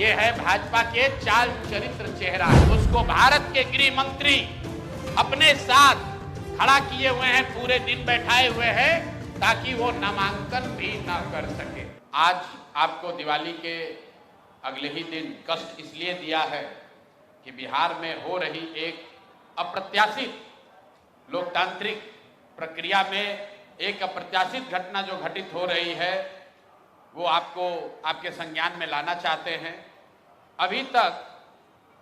ये है भाजपा के चाल चरित्र चेहरा। उसको भारत के गृह मंत्री अपने साथ खड़ा किए हुए हैं, पूरे दिन बैठाए हुए हैं ताकि वो नामांकन भी ना कर सके। आज आपको दिवाली के अगले ही दिन कष्ट इसलिए दिया है कि बिहार में हो रही एक अप्रत्याशित लोकतांत्रिक प्रक्रिया में एक अप्रत्याशित घटना जो घटित हो रही है वो आपको आपके संज्ञान में लाना चाहते हैं। अभी तक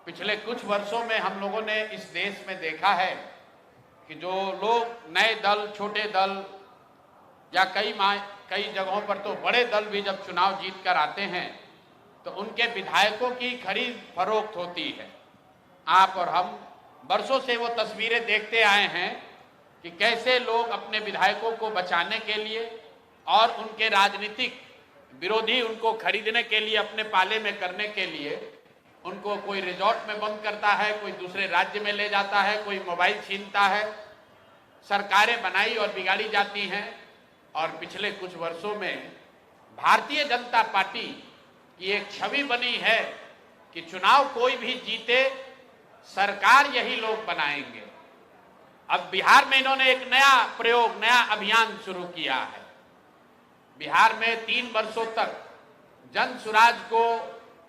पिछले कुछ वर्षों में हम लोगों ने इस देश में देखा है कि जो लोग नए दल, छोटे दल या कई जगहों पर तो बड़े दल भी जब चुनाव जीत कर आते हैं तो उनके विधायकों की खरीद फरोख्त होती है। आप और हम वर्षों से वो तस्वीरें देखते आए हैं कि कैसे लोग अपने विधायकों को बचाने के लिए और उनके राजनीतिक विरोधी उनको खरीदने के लिए, अपने पाले में करने के लिए उनको कोई रिजॉर्ट में बंद करता है, कोई दूसरे राज्य में ले जाता है, कोई मोबाइल छीनता है। सरकारें बनाई और बिगाड़ी जाती हैं। और पिछले कुछ वर्षों में भारतीय जनता पार्टी की एक छवि बनी है कि चुनाव कोई भी जीते सरकार यही लोग बनाएंगे। अब बिहार में इन्होंने एक नया प्रयोग, नया अभियान शुरू किया है। बिहार में 3 वर्षों तक जन सुराज को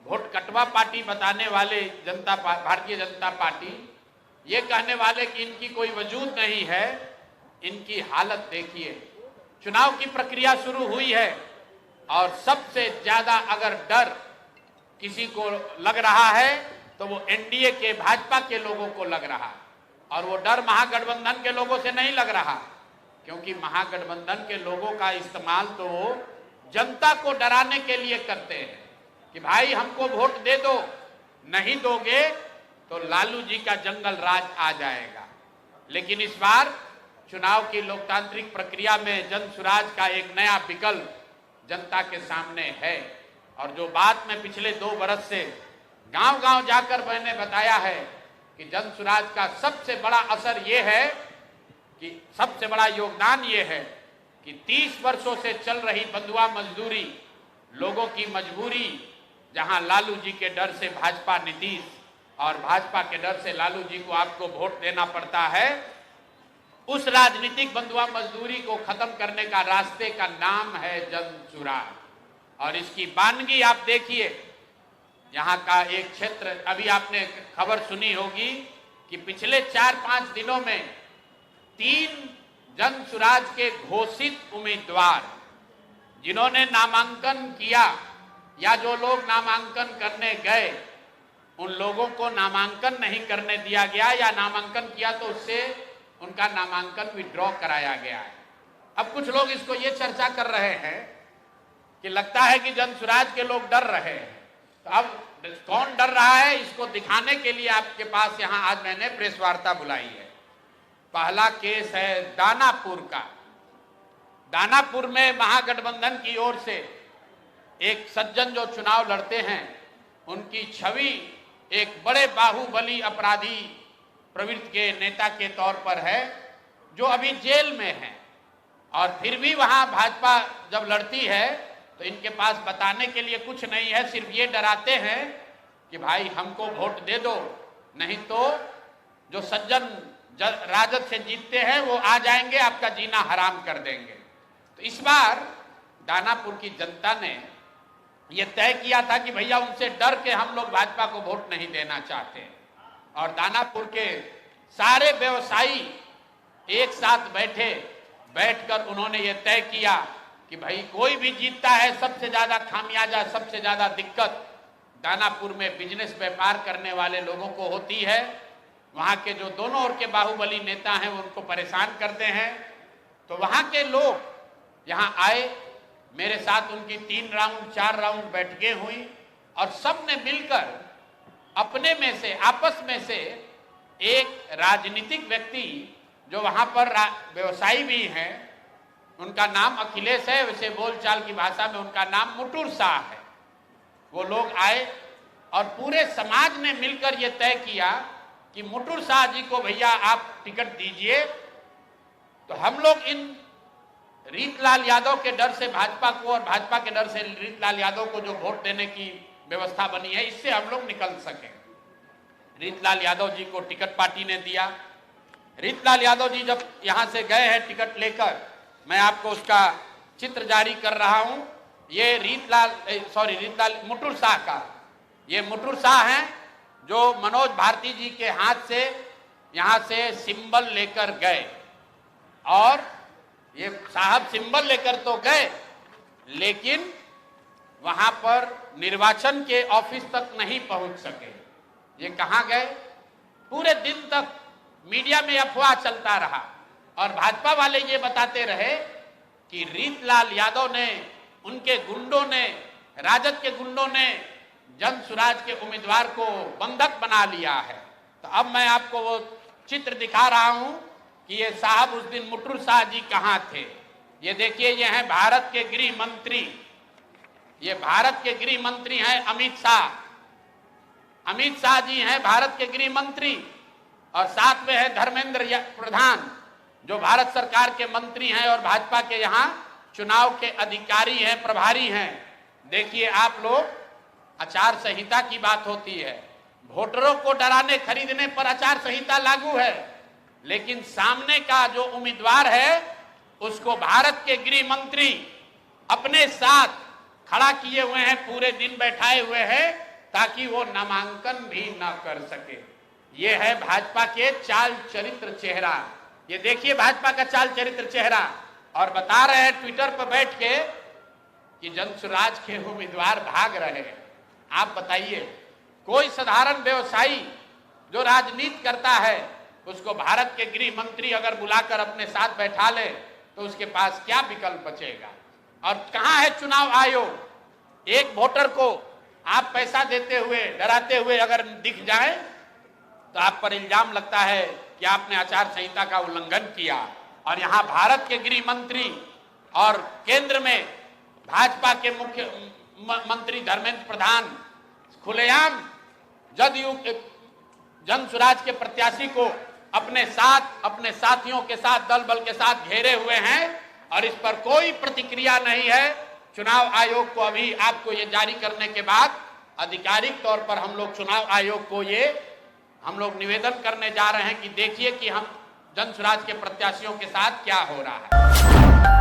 वोट कटवा पार्टी बताने वाले भारतीय जनता पार्टी, ये कहने वाले कि इनकी कोई वजूद नहीं है, इनकी हालत देखिए। चुनाव की प्रक्रिया शुरू हुई है और सबसे ज्यादा अगर डर किसी को लग रहा है तो वो एनडीए के, भाजपा के लोगों को लग रहा है। और वो डर महागठबंधन के लोगों से नहीं लग रहा, क्योंकि महागठबंधन के लोगों का इस्तेमाल तो वो जनता को डराने के लिए करते हैं कि भाई हमको वोट दे दो, नहीं दोगे तो लालू जी का जंगल राज आ जाएगा। लेकिन इस बार चुनाव की लोकतांत्रिक प्रक्रिया में जन सुराज का एक नया विकल्प जनता के सामने है। और जो बात मैं पिछले 2 बरस से गांव-गांव जाकर मैंने बताया है कि जन सुराज का सबसे बड़ा असर ये है कि सबसे बड़ा योगदान ये है कि 30 वर्षों से चल रही बंधुआ मजदूरी, लोगों की मजबूरी, जहां लालू जी के डर से भाजपा नीतीश और भाजपा के डर से लालू जी को आपको वोट देना पड़ता है, उस राजनीतिक बंधुआ मजदूरी को खत्म करने का रास्ते का नाम है जन सुराज। और इसकी बानगी आप देखिए। यहाँ का एक क्षेत्र, अभी आपने खबर सुनी होगी कि पिछले 4-5 दिनों में 3 जन सुराज के घोषित उम्मीदवार जिन्होंने नामांकन किया या जो लोग नामांकन करने गए, उन लोगों को नामांकन नहीं करने दिया गया या नामांकन किया तो उससे उनका नामांकन विड्रॉ कराया गया है। अब कुछ लोग इसको ये चर्चा कर रहे हैं कि लगता है कि जन सुराज के लोग डर रहे हैं। तो अब कौन डर रहा है, इसको दिखाने के लिए आपके पास यहाँ आज मैंने प्रेस वार्ता बुलाई है। पहला केस है दानापुर का। दानापुर में महागठबंधन की ओर से एक सज्जन जो चुनाव लड़ते हैं, उनकी छवि एक बड़े बाहुबली अपराधी प्रवृत्ति के नेता के तौर पर है, जो अभी जेल में है। और फिर भी वहां भाजपा जब लड़ती है तो इनके पास बताने के लिए कुछ नहीं है, सिर्फ ये डराते हैं कि भाई हमको वोट दे दो, नहीं तो जो सज्जन राजद से जीतते हैं वो आ जाएंगे, आपका जीना हराम कर देंगे। तो इस बार दानापुर की जनता ने ये तय किया था कि भैया उनसे डर के हम लोग भाजपा को वोट नहीं देना चाहते। और दानापुर के सारे व्यवसायी एक साथ बैठकर उन्होंने ये तय किया कि भाई कोई भी जीतता है, सबसे ज्यादा खामियाजा, सबसे ज्यादा दिक्कत दानापुर में बिजनेस व्यापार करने वाले लोगों को होती है। वहां के जो दोनों ओर के बाहुबली नेता हैं वो उनको परेशान करते हैं। तो वहां के लोग यहाँ आए, मेरे साथ उनकी 3 राउंड 4 राउंड बैठकें हुई और सबने मिलकर अपने में से, आपस में से एक राजनीतिक व्यक्ति जो वहां पर व्यवसायी भी हैं, उनका नाम अखिलेश है, वैसे बोलचाल की भाषा में उनका नाम मुटुर शाह है। वो लोग आए और पूरे समाज ने मिलकर ये तय किया कि मुटुर शाह जी को भैया आप टिकट दीजिए। तो हम लोग इन रीतलाल यादव के डर से भाजपा को और भाजपा के डर से रीतलाल यादव को जो वोट देने की व्यवस्था बनी है, इससे हम लोग निकल सकें। रीतलाल यादव जी को टिकट पार्टी ने दिया। रीतलाल यादव जी जब यहां से गए हैं टिकट लेकर, मैं आपको उसका चित्र जारी कर रहा हूं। ये रीतलाल मुटुर शाह का, ये मुटुर शाह हैं जो मनोज भारती जी के हाथ से यहां से सिंबल लेकर गए, और ये साहब सिंबल लेकर तो गए लेकिन वहां पर निर्वाचन के ऑफिस तक नहीं पहुंच सके। ये कहां गए? पूरे दिन तक मीडिया में अफवाह चलता रहा और भाजपा वाले ये बताते रहे कि रीतलाल यादव ने, उनके गुंडों ने, राजद के गुंडों ने जन सुराज के उम्मीदवार को बंधक बना लिया है। तो अब मैं आपको वो चित्र दिखा रहा हूं कि ये साहब उस दिन मुटुर शाह जी कहां थे। ये देखिए, ये हैं भारत के गृह मंत्री, ये भारत के गृह मंत्री हैं अमित शाह। अमित शाह जी हैं भारत के गृह मंत्री, और साथ में है धर्मेंद्र प्रधान जो भारत सरकार के मंत्री हैं और भाजपा के यहाँ चुनाव के अधिकारी हैं, प्रभारी हैं। देखिए आप लोग, आचार संहिता की बात होती है, वोटरों को डराने खरीदने पर आचार संहिता लागू है, लेकिन सामने का जो उम्मीदवार है उसको भारत के गृह मंत्री अपने साथ खड़ा किए हुए हैं, पूरे दिन बैठाए हुए हैं ताकि वो नामांकन भी ना कर सके। ये है भाजपा के चाल चरित्र चेहरा। ये देखिए भाजपा का चाल चरित्र चेहरा, और बता रहे हैं ट्विटर पर बैठ के कि जनसुराज के उम्मीदवार भाग रहे हैं। आप बताइए, कोई साधारण व्यवसायी जो राजनीति करता है उसको भारत के गृह मंत्री अगर बुलाकर अपने साथ बैठा ले तो उसके पास क्या विकल्प बचेगा? और कहां है चुनाव आयोग? एक वोटर को आप पैसा देते हुए, डराते हुए अगर दिख जाए तो आप पर इल्जाम लगता है कि आपने आचार संहिता का उल्लंघन किया। और यहां भारत के गृह मंत्री और केंद्र में भाजपा के मुख्य मंत्री धर्मेंद्र प्रधान खुलेआम जदयू के जनसुराज के प्रत्याशी को अपने साथ, अपने साथियों के साथ, दल बल के साथ घेरे हुए हैं, और इस पर कोई प्रतिक्रिया नहीं है। चुनाव आयोग को अभी आपको ये जारी करने के बाद आधिकारिक तौर पर हम लोग चुनाव आयोग को हम लोग निवेदन करने जा रहे हैं कि देखिए कि हम जनसुराज के प्रत्याशियों के साथ क्या हो रहा है।